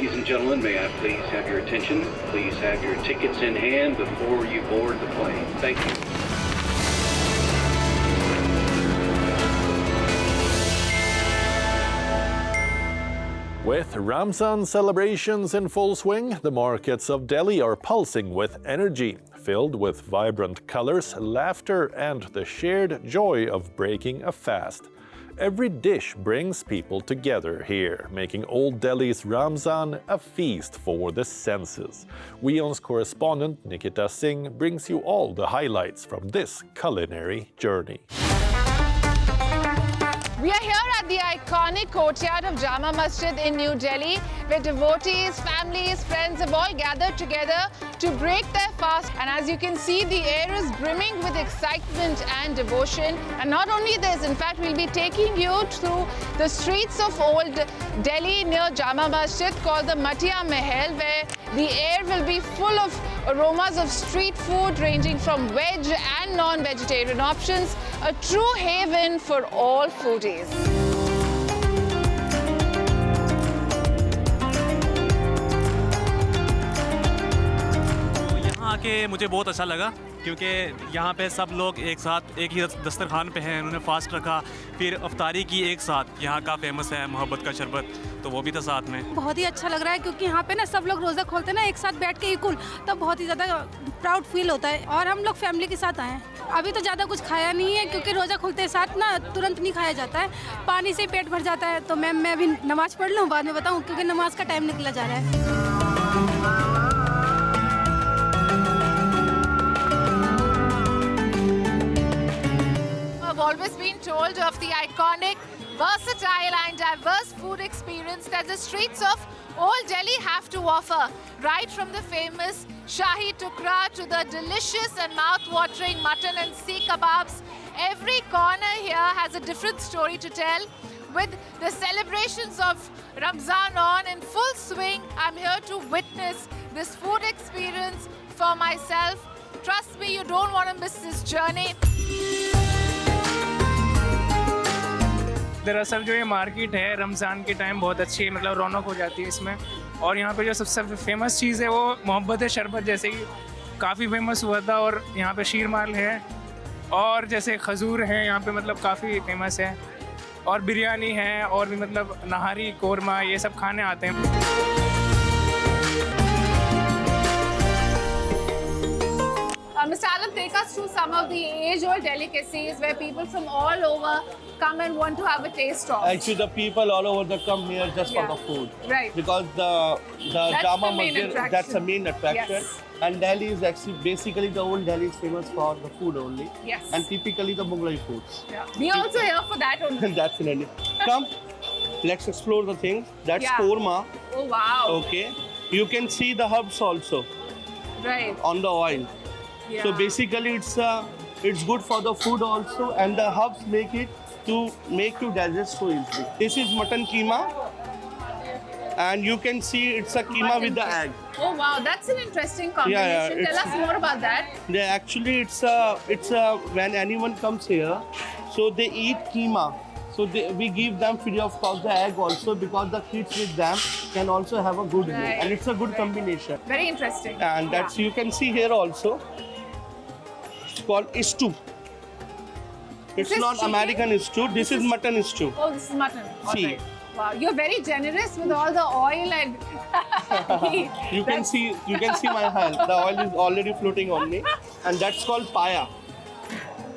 Ladies and gentlemen, may I please have your attention? Please have your tickets in hand before you board the plane. Thank you. With Ramzan celebrations in full swing, the markets of Delhi are pulsing with energy, filled with vibrant colors, laughter, and the shared joy of breaking a fast. Every dish brings people together here, making Old Delhi's Ramzan a feast for the senses. WION's correspondent Nikita Singh brings you all the highlights from this culinary journey. We are here at the iconic courtyard of Jama Masjid in New Delhi, where devotees, families, friends have all gathered together to break their fast. And as you can see, the air is brimming with excitement and devotion. And not only this, in fact, we'll be taking you through the streets of Old Delhi near Jama Masjid called the Matia Mahal, where the air will be full of aromas of street food ranging from veg and non-vegetarian options, a true haven for all foodies. यहाँ आके मुझे बहुत अच्छा लगा क्योंकि यहाँ पे सब लोग एक साथ एक ही दस्तरखान पे हैं, उन्होंने फास्ट रखा, फिर अफ्तारी की एक साथ। यहाँ का फेमस है मोहब्बत का शरबत, तो वो भी था साथ में। बहुत ही अच्छा लग रहा है क्योंकि यहाँ पे ना सब लोग रोज़ा खोलते हैं ना एक साथ बैठ के इक्वल, तब बहुत ही ज़्यादा प्राउड फील होता है। और हम लोग फैमिली के साथ आए हैं। अभी तो ज़्यादा कुछ खाया नहीं है क्योंकि रोज़ा खुलते साथ ना तुरंत नहीं खाया जाता है, पानी से पेट भर जाता है। तो मैं अभी नमाज़ पढ़ लूँ, बाद में बताऊँ, क्योंकि नमाज का टाइम निकला जा रहा है। Always been told of the iconic, versatile and diverse food experience that the streets of Old Delhi have to offer. Right from the famous Shahi Tukra to the delicious and mouth-watering mutton and sea kebabs, every corner here has a different story to tell. With the celebrations of Ramzan on in full swing, I'm here to witness this food experience for myself. Trust me, you don't want to miss this journey. दरअसल जो ये market है रमज़ान के time बहुत अच्छी मतलब रौनक हो जाती है इसमें। और यहाँ पे जो सबसे फेमस चीज़ है वो मोहब्बत शरबत, जैसे कि काफ़ी फेमस हुआ था। और यहाँ पे शीरमाल है और जैसे खजूर है यहाँ पे मतलब काफ़ी फेमस है। और बिरयानी है और भी मतलब नहारी कोरमा ये सब खाने आते हैं। Mr. Alam, take us through some of the age-old delicacies where people from all over come and want to have a taste of. Actually, the people all over come here just for the food. Right. Because the Jama Masjid, that's the main attraction. Yes. And Delhi is actually basically the old Delhi is famous for the food only. Yes. And typically the Mughlai foods. Yeah. We also here for that only. That's in India. Come, let's explore the things. That's korma. Oh wow. Okay. You can see the herbs also. Right. On the oil. Yeah. So basically it's good for the food also, and the herbs make it to make you digest so easily. This is mutton keema, and you can see it's a keema with the egg. Oh wow, that's an interesting combination. Yeah, Tell us more about that. Yeah, actually it's a when anyone comes here, so they eat keema. So we give them free of cost the egg also, because the kids with them can also have a good meal, and it's a good combination. Very interesting. And that's you can see here also. It's called stew. It's not chicken? American stew. This is mutton stew. Oh, this is mutton. See. Right. Wow, you're very generous with all the oil and ghee. You can see my hand. The oil is already floating on me, and that's called paya.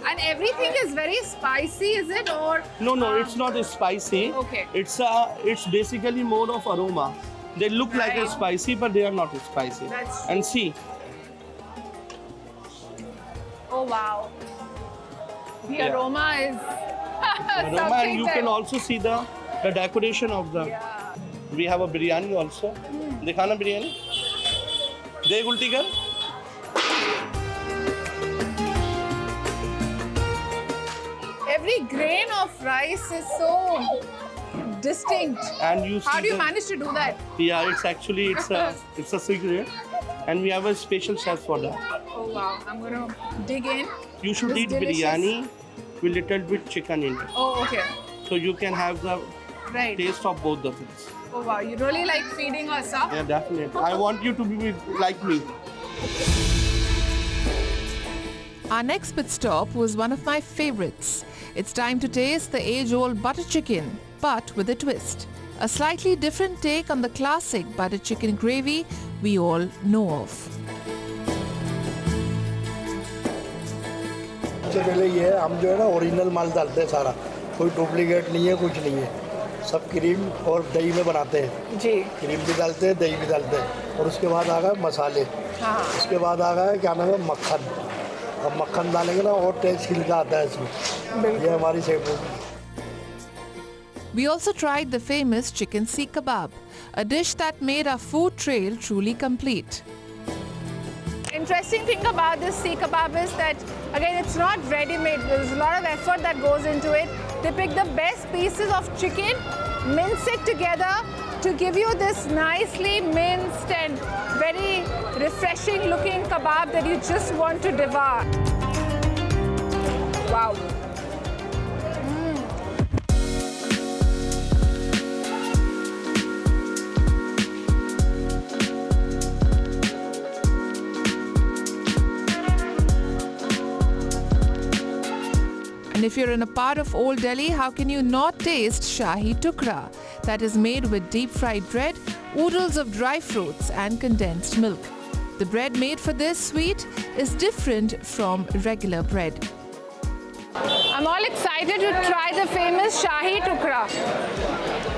And everything is very spicy, is it? Or no, it's not spicy. Okay. It's basically more of aroma. They look like a spicy, but they are not spicy. That's and see. Oh wow. The aroma is aroma, and you can also see the decoration of the. Yeah. We have a biryani also. Dikhana biryani. Deg ulti kar. Every grain of rice is so distinct. And you see how do you manage to do that? Yeah, it's a secret, and we have a special chef for that. Oh wow, I'm gonna dig in. You should eat biryani with little bit chicken in it. Oh okay. So you can have the taste of both the things. Oh wow, you really like feeding us, huh? Yeah, definitely. I want you to be like me. Our next pit stop was one of my favorites. It's time to taste the age-old butter chicken, but with a twist. A slightly different take on the classic butter chicken gravy we all know of. सबसे पहले ये है, हम जो है ना original माल डालते हैं सारा, कोई डुप्लीकेट नहीं है, कुछ नहीं है, सब क्रीम और दही में बनाते हैं जी। क्रीम भी डालते हैं, दही भी डालते हैं, और उसके बाद आ गए मसाले, हाँ। उसके बाद आ गए क्या नाम है मक्खन, अब मक्खन डालेंगे ना और टेस्ट खिलता आता है इसमें। ये हमारी save. We also tried the famous chicken seekh kebab, a dish that made our food trail truly complete. Interesting thing about this seekh kebab is that, again, it's not ready-made. There's a lot of effort that goes into it. They pick the best pieces of chicken, mince it together to give you this nicely minced and very refreshing looking kebab that you just want to devour. Wow. And if you're in a part of Old Delhi, how can you not taste Shahi Tukra? That is made with deep fried bread, oodles of dry fruits and condensed milk. The bread made for this sweet is different from regular bread. I'm all excited to try the famous Shahi Tukra.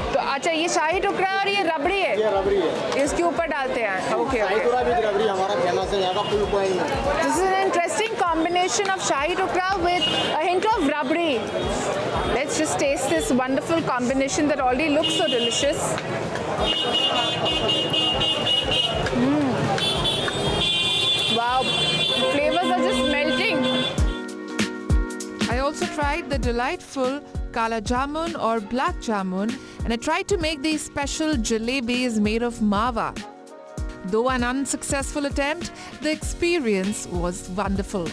तो अच्छा ये शाही टुकड़ा और ये रबड़ी है, ये रबड़ी है, इसके ऊपर डालते हैं। ओके शाही टुकड़ा भी रबड़ी हमारा फेमस है, यहाँ का फुल कोई नहीं। This is an interesting combination of shahi tukra with a hint of rabdi. Let's just taste this wonderful combination that already looks so delicious. Wow, the flavors are just melting. I also tried the delightful kala jamun or black jamun, and I tried to make these special jalebis made of mawa. Though an unsuccessful attempt, the experience was wonderful.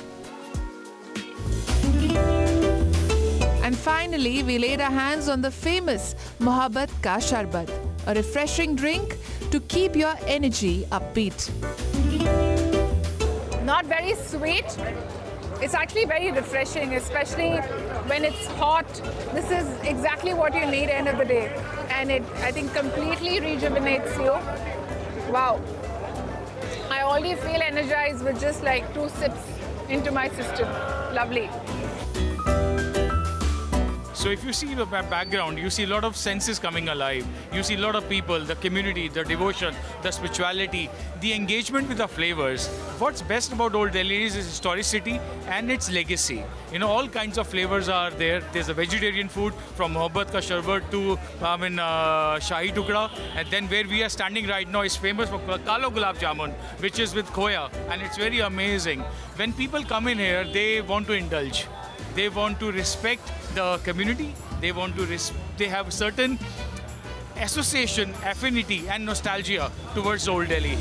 And finally, we laid our hands on the famous Mohabbat Ka Sharbat, a refreshing drink to keep your energy upbeat. Not very sweet. It's actually very refreshing, especially when it's hot. This is exactly what you need end of the day. And it, I think, completely rejuvenates you. Wow. I already feel energized with just like 2 sips into my system. Lovely. So if you see the background, you see a lot of senses coming alive. You see a lot of people, the community, the devotion, the spirituality, the engagement with the flavors. What's best about Old Delhi is its historicity and its legacy. You know, all kinds of flavors are there. There's a vegetarian food from Mohabbat Ka Sharbat to Shahi Tukra. And then where we are standing right now is famous for Kalo Gulab Jamun, which is with khoya. And it's very amazing. When people come in here, they want to indulge. They want to respect the community. They have certain association, affinity and nostalgia towards Old Delhi.